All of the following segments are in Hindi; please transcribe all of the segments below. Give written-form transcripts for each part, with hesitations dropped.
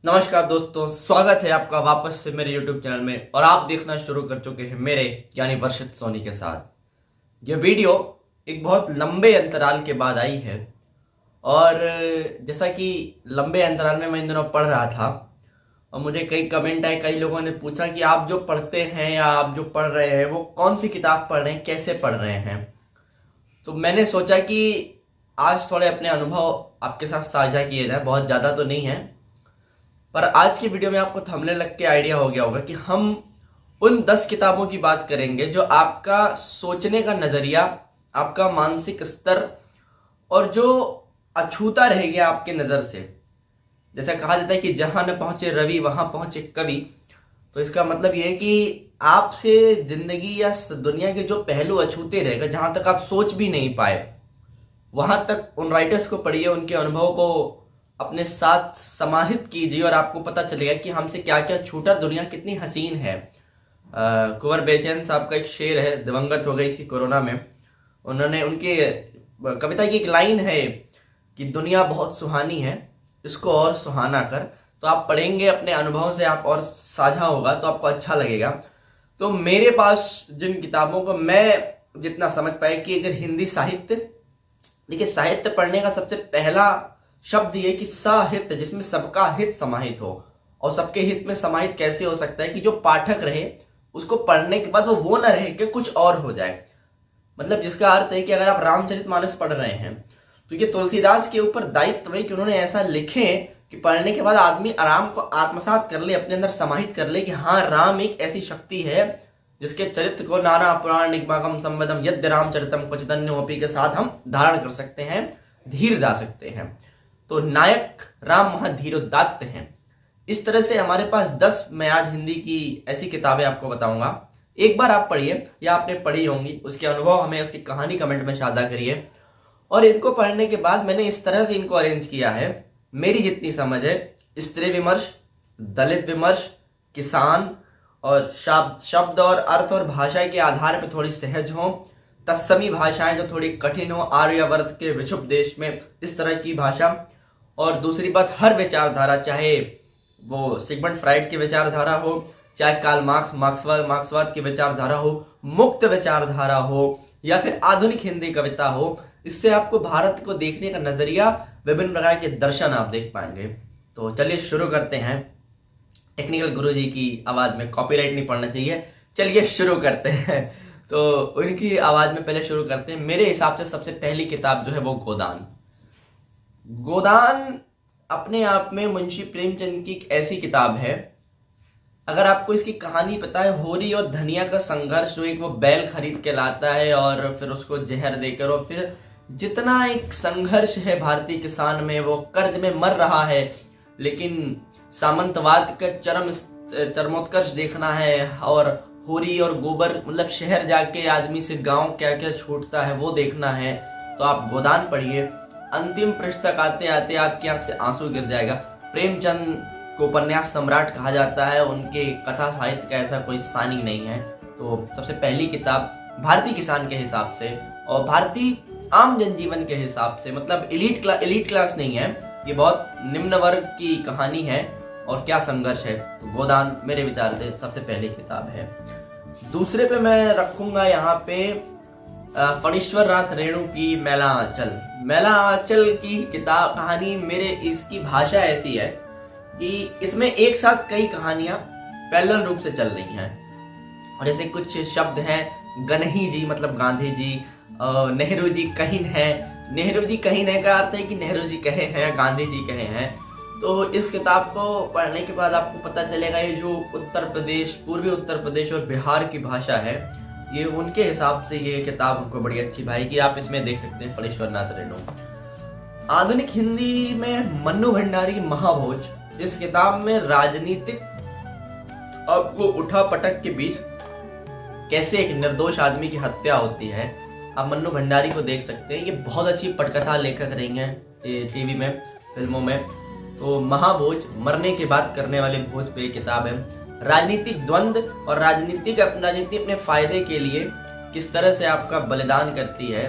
नमस्कार दोस्तों, स्वागत है आपका वापस से मेरे YouTube चैनल में। और आप देखना शुरू कर चुके हैं मेरे यानी वर्षित सोनी के साथ। यह वीडियो एक बहुत लंबे अंतराल के बाद आई है और जैसा कि लंबे अंतराल में मैं इन दिनों पढ़ रहा था और मुझे कई कमेंट आए, कई लोगों ने पूछा कि आप जो पढ़ते हैं या आप जो पढ़ रहे हैं वो कौन सी किताब पढ़ रहे हैं, कैसे पढ़ रहे हैं। तो मैंने सोचा कि आज थोड़े अपने अनुभव आपके साथ साझा किए जाए। बहुत ज़्यादा तो नहीं है, पर आज की वीडियो में आपको थंबनेल लग के आइडिया हो गया होगा कि हम उन 10 किताबों की बात करेंगे जो आपका सोचने का नजरिया, आपका मानसिक स्तर और जो अछूता रह गया आपके नजर से। जैसा कहा जाता है कि जहां न पहुंचे रवि वहां पहुंचे कवि। तो इसका मतलब यह है कि आपसे जिंदगी या दुनिया के जो पहलू अछूते रह गए, जहां तक आप सोच भी नहीं पाए, वहां तक उन राइटर्स को पढ़िए, उनके अनुभव को अपने साथ समाहित कीजिए और आपको पता चलेगा कि हमसे क्या क्या छूटा। दुनिया कितनी हसीन है। कुंवर बेचैन साहब का एक शेर है, दिवंगत हो गई इसी कोरोना में। उन्होंने उनके कविता की एक लाइन है कि दुनिया बहुत सुहानी है, इसको और सुहाना कर। तो आप पढ़ेंगे, अपने अनुभव से आप और साझा होगा तो आपको अच्छा लगेगा। तो मेरे पास जिन किताबों को मैं जितना समझ पाया कि अगर हिंदी साहित्य, देखिए साहित्य पढ़ने का सबसे पहला शब्द ये कि साहित्य, जिसमें सबका हित समाहित हो। और सबके हित में समाहित कैसे हो सकता है कि जो पाठक रहे उसको पढ़ने के बाद वो ना रहे कि कुछ और हो जाए। मतलब जिसका अर्थ है कि अगर आप रामचरितमानस पढ़ रहे हैं तो ये तुलसीदास के ऊपर दायित्व है कि उन्होंने ऐसा लिखे कि पढ़ने के बाद आदमी आराम को आत्मसात कर ले, अपने अंदर समाहित कर ले कि हाँ, राम एक ऐसी शक्ति है जिसके चरित्र को नाना पुराण निगमागम संवदम यद्य रामचरितम कुछ धन्योपी के साथ हम धारण कर सकते हैं, धीर जा सकते हैं। तो नायक राम महाधीरोदात्त हैं। इस तरह से हमारे पास 10 मैं आज हिंदी की ऐसी किताबें आपको बताऊंगा। एक बार आप पढ़िए या आपने पढ़ी होंगी, उसके अनुभव हमें, उसकी कहानी कमेंट में साझा करिए। और इनको पढ़ने के बाद मैंने इस तरह से इनको अरेंज किया है, मेरी जितनी समझ है, स्त्री विमर्श, दलित विमर्श, किसान और शब्द और अर्थ और भाषा के आधार पर थोड़ी सहज हो, तत्समी भाषाएं जो थोड़ी कठिन हो, आर्यावर्त के विक्षुब्ध देश में इस तरह की भाषा। और दूसरी बात, हर विचारधारा, चाहे वो सिगमंड फ्राइड की विचारधारा हो, चाहे कार्ल मार्क्सवाद की विचारधारा हो, मुक्त विचारधारा हो, या फिर आधुनिक हिंदी कविता हो, इससे आपको भारत को देखने का नजरिया, विभिन्न प्रकार के दर्शन आप देख पाएंगे। तो चलिए शुरू करते हैं। टेक्निकल गुरुजी की आवाज में, कॉपीराइट नहीं पड़ना चाहिए। चलिए शुरू करते हैं। तो उनकी आवाज में पहले शुरू करते हैं। मेरे हिसाब से सबसे पहली किताब जो है वो गोदान अपने आप में मुंशी प्रेमचंद की एक ऐसी किताब है। अगर आपको इसकी कहानी पता है, होरी और धनिया का संघर्ष, जो एक वो बैल खरीद के लाता है और फिर उसको जहर देकर, और फिर जितना एक संघर्ष है भारतीय किसान में, वो कर्ज में मर रहा है लेकिन सामंतवाद का चरमोत्कर्ष देखना है, और होरी और गोबर, मतलब शहर जाके आदमी से गांव क्या क्या छूटता है वो देखना है। तो आप गोदान पढ़िए। अंतिम पृष्ठ तक आते आते आपकी आंख से आंसू गिर जाएगा। प्रेमचंद को उपन्यास सम्राट कहा जाता है, उनके कथा साहित्य का ऐसा कोई स्थान ही नहीं है। तो सबसे पहली किताब भारतीय किसान के हिसाब से और भारतीय आम जनजीवन के हिसाब से, मतलब एलीट क्लास नहीं है, ये बहुत निम्न वर्ग की कहानी है और क्या संघर्ष है। तो गोदान मेरे विचार से सबसे पहली किताब है। दूसरे पे मैं रखूंगा यहाँ पे फणीश्वर नाथ रेणु की मैला आंचल की किताब कहानी। मेरे इसकी भाषा ऐसी है कि इसमें एक साथ कई कहानियां पैरेलल रूप से चल रही हैं। और जैसे कुछ शब्द हैं, गनही जी मतलब गांधी जी, नेहरू जी कहीन है। नेहरू जी कहीन है का अर्थ है कि नेहरू जी कहे हैं, गांधी जी कहे हैं। तो इस किताब को पढ़ने के बाद आपको पता चलेगा ये जो उत्तर प्रदेश, पूर्वी उत्तर प्रदेश और बिहार की भाषा है, ये उनके हिसाब से ये किताब उनको बड़ी अच्छी भाई। आप इसमें देख सकते हैं फणीश्वर नाथ रेणु। आधुनिक हिंदी में मन्नू भंडारी महाभोज, इस किताब में राजनीतिक आपको उठा पटक के बीच कैसे एक निर्दोष आदमी की हत्या होती है, आप मन्नू भंडारी को देख सकते हैं। ये बहुत अच्छी पटकथा लेखक रही हैं टीवी में, फिल्मों में। तो महाभोज, मरने की बात करने वाले भोज पे किताब है। राजनीतिक द्वंद और राजनीति अपने फायदे के लिए किस तरह से आपका बलिदान करती है।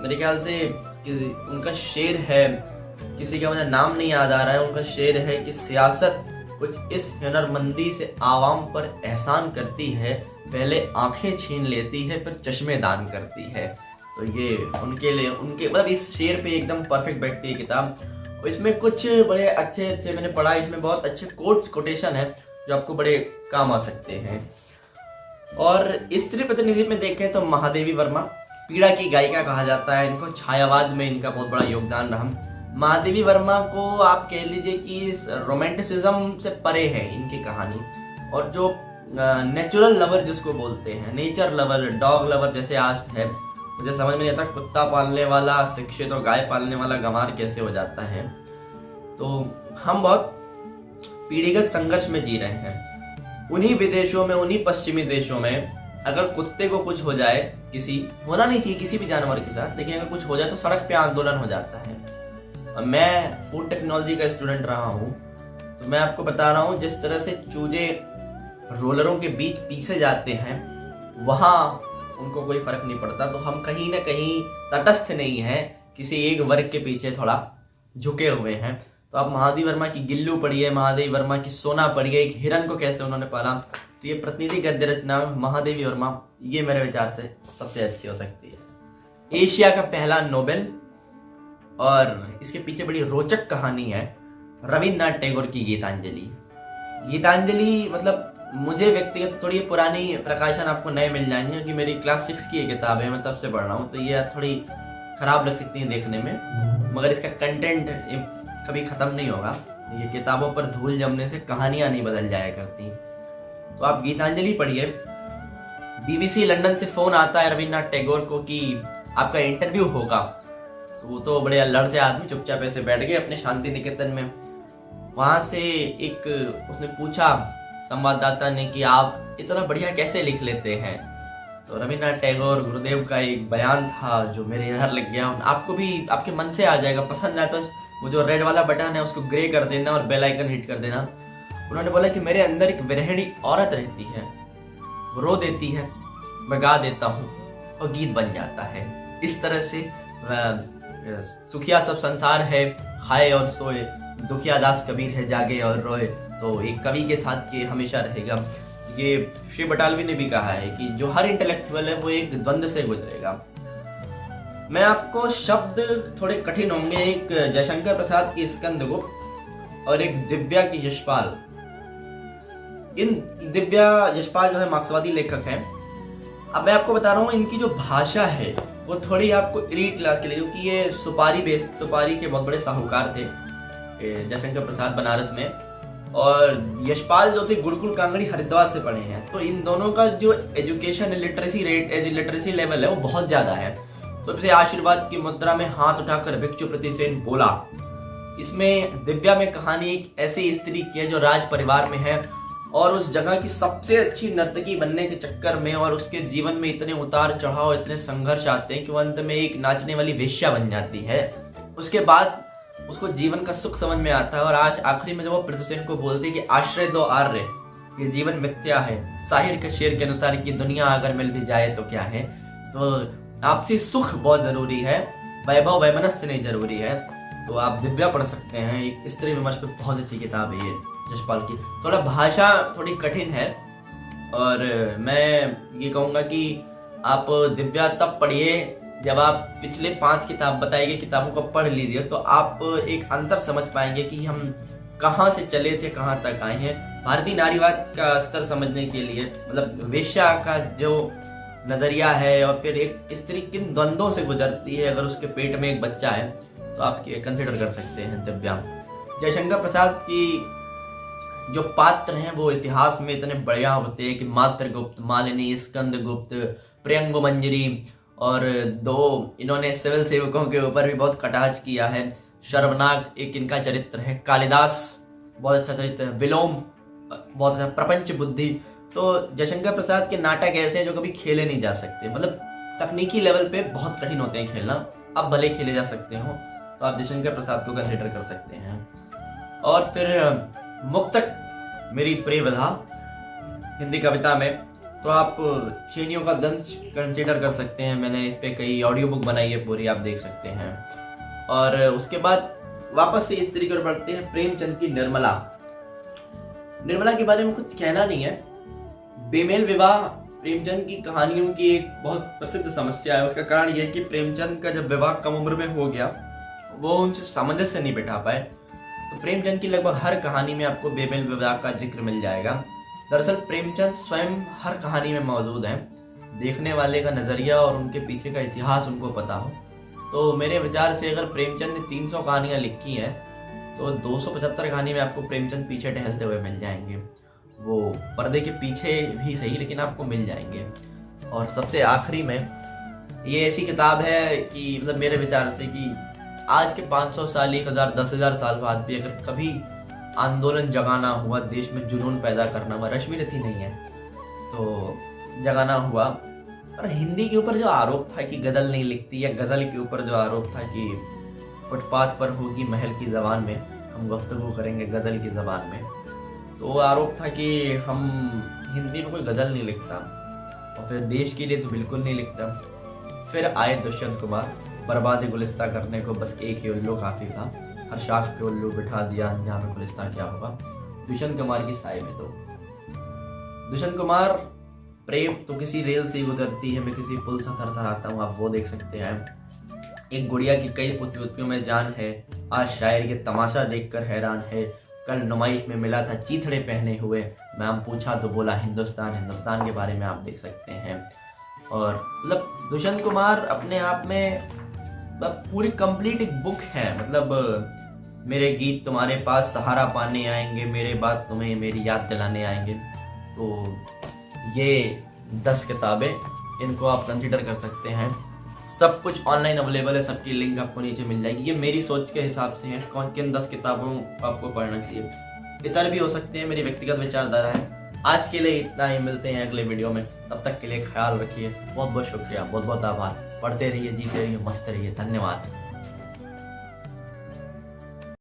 मेरे ख्याल से उनका शेर है किसी का मुझे नाम नहीं याद आ रहा है, उनका शेर है कि सियासत कुछ इस हुनरमंदी से आवाम पर एहसान करती है, पहले आंखें छीन लेती है फिर चश्मे दान करती है। तो ये उनके लिए, उनके मतलब इस शेर पे एकदम परफेक्ट बैठती है किताब। और इसमें कुछ बड़े अच्छे मैंने पढ़ा, इसमें बहुत अच्छे कोटेशन है जो आपको बड़े काम आ सकते हैं। और स्त्री प्रतिनिधि में देखें तो महादेवी वर्मा पीड़ा की गायिका कहा जाता है इनको, छायावाद में इनका बहुत बड़ा योगदान रहा। महादेवी वर्मा को आप कह लीजिए कि रोमांटिसिज्म से परे है इनकी कहानी, और जो नेचुरल लवर जिसको बोलते हैं, नेचर लवर, डॉग लवर जैसे आज है, मुझे समझ में नहीं आता कुत्ता पालने वाला शिक्षित और गाय पालने वाला गंवार कैसे हो जाता है। तो हम बहुत पीढ़ीगत संघर्ष में जी रहे हैं। उन्हीं विदेशों में, उन्हीं पश्चिमी देशों में अगर कुत्ते को कुछ हो जाए, किसी होना नहीं चाहिए किसी भी जानवर के साथ, लेकिन अगर कुछ हो जाए तो सड़क पे आंदोलन हो जाता है। और मैं फूड टेक्नोलॉजी का स्टूडेंट रहा हूँ, तो मैं आपको बता रहा हूँ जिस तरह से चूजे रोलरों के बीच पीसे जाते हैं, वहां उनको कोई फर्क नहीं पड़ता। तो हम कहीं ना कहीं तटस्थ नहीं है, किसी एक वर्ग के पीछे थोड़ा झुके हुए हैं। तो आप महादेवी वर्मा की गिल्लू पढ़िए, महादेवी वर्मा की सोना पढ़िए, एक हिरन को कैसे उन्होंने पाला। तो ये प्रतिनिधि गद्य रचना महादेवी वर्मा, ये मेरे विचार से सबसे अच्छी हो सकती है। एशिया का पहला नोबेल, और इसके पीछे बड़ी रोचक कहानी है रविन्द्रनाथ टैगोर की गीतांजलि। गीतांजलि मतलब मुझे व्यक्तिगत थोड़ी पुरानी प्रकाशन आपको नए मिल जाएंगे, क्योंकि मेरी क्लास 6 की ये किताब है, मैं तब से पढ़ रहा हूँ, तो ये थोड़ी खराब लग सकती है देखने में, मगर इसका कंटेंट कभी खत्म नहीं होगा। ये किताबों पर धूल जमने से कहानियां नहीं बदल जाया करती। तो आप गीतांजलि पढ़िए। BBC लंदन से फोन आता है रविन्द्रनाथ टैगोर को कि आपका इंटरव्यू होगा। तो वो तो बड़े अल्लड़ से आदमी चुपचाप ऐसे बैठ गए अपने शांति निकेतन में। वहां से एक उसने पूछा संवाददाता ने कि आप इतना बढ़िया कैसे लिख लेते हैं। तो रविन्द्रनाथ टैगोर गुरुदेव का एक बयान था जो मेरे इधर लग गया, आपको भी आपके मन से आ जाएगा, पसंद आया तो वो जो रेड वाला बटन है उसको ग्रे कर देना और बेल आइकन हिट कर देना। उन्होंने बोला कि मेरे अंदर एक विरहिणी औरत रहती है, रो देती है, मैं गा देता हूँ और गीत बन जाता है। इस तरह से सुखिया सब संसार है, खाए और सोए, दुखिया दास कबीर है, जागे और रोए। तो एक कवि के साथ ये हमेशा रहेगा। ये श्री बटालवी ने भी कहा है कि जो हर इंटेलेक्चुअल है वो एक द्वंद्व से गुजरेगा। मैं आपको शब्द थोड़े कठिन होंगे, एक जयशंकर प्रसाद की स्कंदगुप्त और एक दिव्या की यशपाल। इन दिव्या यशपाल जो है मार्क्सवादी लेखक हैं। अब मैं आपको बता रहा हूँ इनकी जो भाषा है वो थोड़ी आपको एलीट क्लास के लिए, क्योंकि ये सुपारी के बहुत बड़े साहूकार थे जयशंकर प्रसाद बनारस में, और यशपाल जो थे गुरुकुल कांगड़ी हरिद्वार से पढ़े हैं। तो इन दोनों का जो एजुकेशन लिटरेसी लेवल है वो बहुत ज्यादा है। तो इसे आशीर्वाद की मुद्रा में हाथ उठाकर भिक्षु प्रतिसेन बोला। इसमें दिव्या में कहानी एक ऐसी स्त्री की है जो राज परिवार में है और उस जगह की सबसे अच्छी नर्तकी बनने के चक्कर में, और उसके जीवन में इतने उतार चढ़ाव, इतने संघर्ष आते हैं कि वो अंत में एक नाचने वाली वेश्या बन जाती है। उसके बाद उसको जीवन का सुख समझ में आता है, और आज आखिरी में जब वो प्रतिसेन को बोलती है कि आश्रय दो आर्य, ये जीवन मिथ्या है, साहिर के शेर के अनुसार की दुनिया अगर मिल भी जाए तो क्या है। तो आपसी सुख बहुत जरूरी है, वैभव वैमनस्य नहीं जरूरी है। तो आप दिव्या पढ़ सकते हैं, एक स्त्री विमर्श पे बहुत अच्छी किताब है ये यशपाल की। थोड़ा भाषा थोड़ी कठिन है, और मैं ये कहूँगा कि आप दिव्या तब पढ़िए जब आप पिछले 5 किताब बताई गई किताबों को पढ़ लीजिए, तो आप एक अंतर समझ पाएंगे कि हम कहाँ से चले थे, कहाँ तक आए हैं। भारतीय नारीवाद का स्तर समझने के लिए, मतलब वेश्या का जो नजरिया है, और फिर एक स्त्री किन द्वंद्वों से गुजरती है अगर उसके पेट में एक बच्चा है, तो आप कंसिडर कर सकते हैं दिव्या। जयशंकर प्रसाद की जो पात्र हैं वो इतिहास में इतने बढ़िया होते हैं कि मातृगुप्त, मालिनी, स्कंदगुप्त, प्रियंगु मंजरी, और 2 इन्होंने सिविल सेवकों के ऊपर भी बहुत कटाक्ष किया है। शर्वनाग एक इनका चरित्र है, कालिदास बहुत अच्छा चरित्र है, विलोम बहुत अच्छा, प्रपंच बुद्धि। तो जयशंकर प्रसाद के नाटक ऐसे हैं जो कभी खेले नहीं जा सकते, मतलब तकनीकी लेवल पे बहुत कठिन होते हैं खेलना, अब भले खेले जा सकते हो, तो आप जयशंकर प्रसाद को कंसिडर कर सकते हैं। और फिर मुक्तक मेरी प्रिय विधा हिंदी कविता में, तो आप छेनियों का दंश कंसिडर कर सकते हैं। मैंने इस पे कई ऑडियो बुक बनाई है पूरी, आप देख सकते हैं। और उसके बाद वापस से इस तरीके पर बढ़ते हैं प्रेमचंद की निर्मला। निर्मला के बारे में कुछ कहना नहीं है। बेमेल विवाह प्रेमचंद की कहानियों की एक बहुत प्रसिद्ध समस्या है। उसका कारण यह है कि प्रेमचंद का जब विवाह कम उम्र में हो गया, वो उनसे सामंजस्य नहीं बिठा पाए। तो प्रेमचंद की लगभग हर कहानी में आपको बेमेल विवाह का जिक्र मिल जाएगा। दरअसल प्रेमचंद स्वयं हर कहानी में मौजूद हैं। देखने वाले का नजरिया और उनके पीछे का इतिहास उनको पता हो तो मेरे विचार से अगर प्रेमचंद ने 300 कहानियां लिखी हैं तो 275 कहानी में आपको प्रेमचंद पीछे टहलते हुए मिल जाएंगे। वो पर्दे के पीछे भी सही, लेकिन आपको मिल जाएंगे। और सबसे आखिरी में ये ऐसी किताब है कि मतलब मेरे विचार से कि आज के 500 साल, 1000, 10,000 साल बाद भी अगर कभी आंदोलन जगाना हुआ, देश में जुनून पैदा करना हुआ, रश्मि रथी नहीं है तो जगाना हुआ, और हिंदी के ऊपर जो आरोप था कि गजल नहीं लिखती, या गजल के ऊपर जो आरोप था कि फुटपाथ पर होगी महल की ज़बान में, हम गुफ्तगू करेंगे गजल की ज़बान में, तो वो आरोप था कि हम हिंदी में कोई गजल नहीं लिखता और फिर देश के लिए तो बिल्कुल नहीं लिखता। फिर आए दुष्यंत कुमार, बर्बादी गुलिस्ता करने को बस एक ही उल्लू काफ़ी था, हर शाख पे उल्लू बिठा दिया, अंजाम गुलिस्ता क्या होगा। दुष्यंत कुमार की साए में तो दुष्यंत कुमार, प्रेम तो किसी रेल से गुजरती है, मैं किसी पुल से थरथराता हूँ, आप वो देख सकते हैं। एक गुड़िया की कई पुतलियों में जान है, आज शायर ये तमाशा देखकर हैरान है, कल नुमाइश में मिला था चीथड़े पहने हुए, मैम पूछा तो बोला हिंदुस्तान, हिंदुस्तान के बारे में आप देख सकते हैं। और मतलब दुष्यंत कुमार अपने आप में मतलब पूरी कंप्लीट एक बुक है। मतलब मेरे गीत तुम्हारे पास सहारा पाने आएंगे, मेरे बाद तुम्हें मेरी याद दिलाने आएंगे। तो ये 10 किताबें, इनको आप कंसिडर कर सकते हैं। सब कुछ ऑनलाइन अवेलेबल है, सबकी लिंक आपको नीचे मिल जाएगी। ये मेरी सोच के हिसाब से है कौन किन 10 किताबों को आपको पढ़ना चाहिए। इतर भी हो सकते हैं, मेरी व्यक्तिगत विचारधारा है। आज के लिए इतना ही, मिलते हैं अगले वीडियो में, तब तक के लिए ख्याल रखिए। बहुत बहुत शुक्रिया, बहुत बहुत आभार। पढ़ते रहिए, जीते रहिए, मस्त रहिए। धन्यवाद।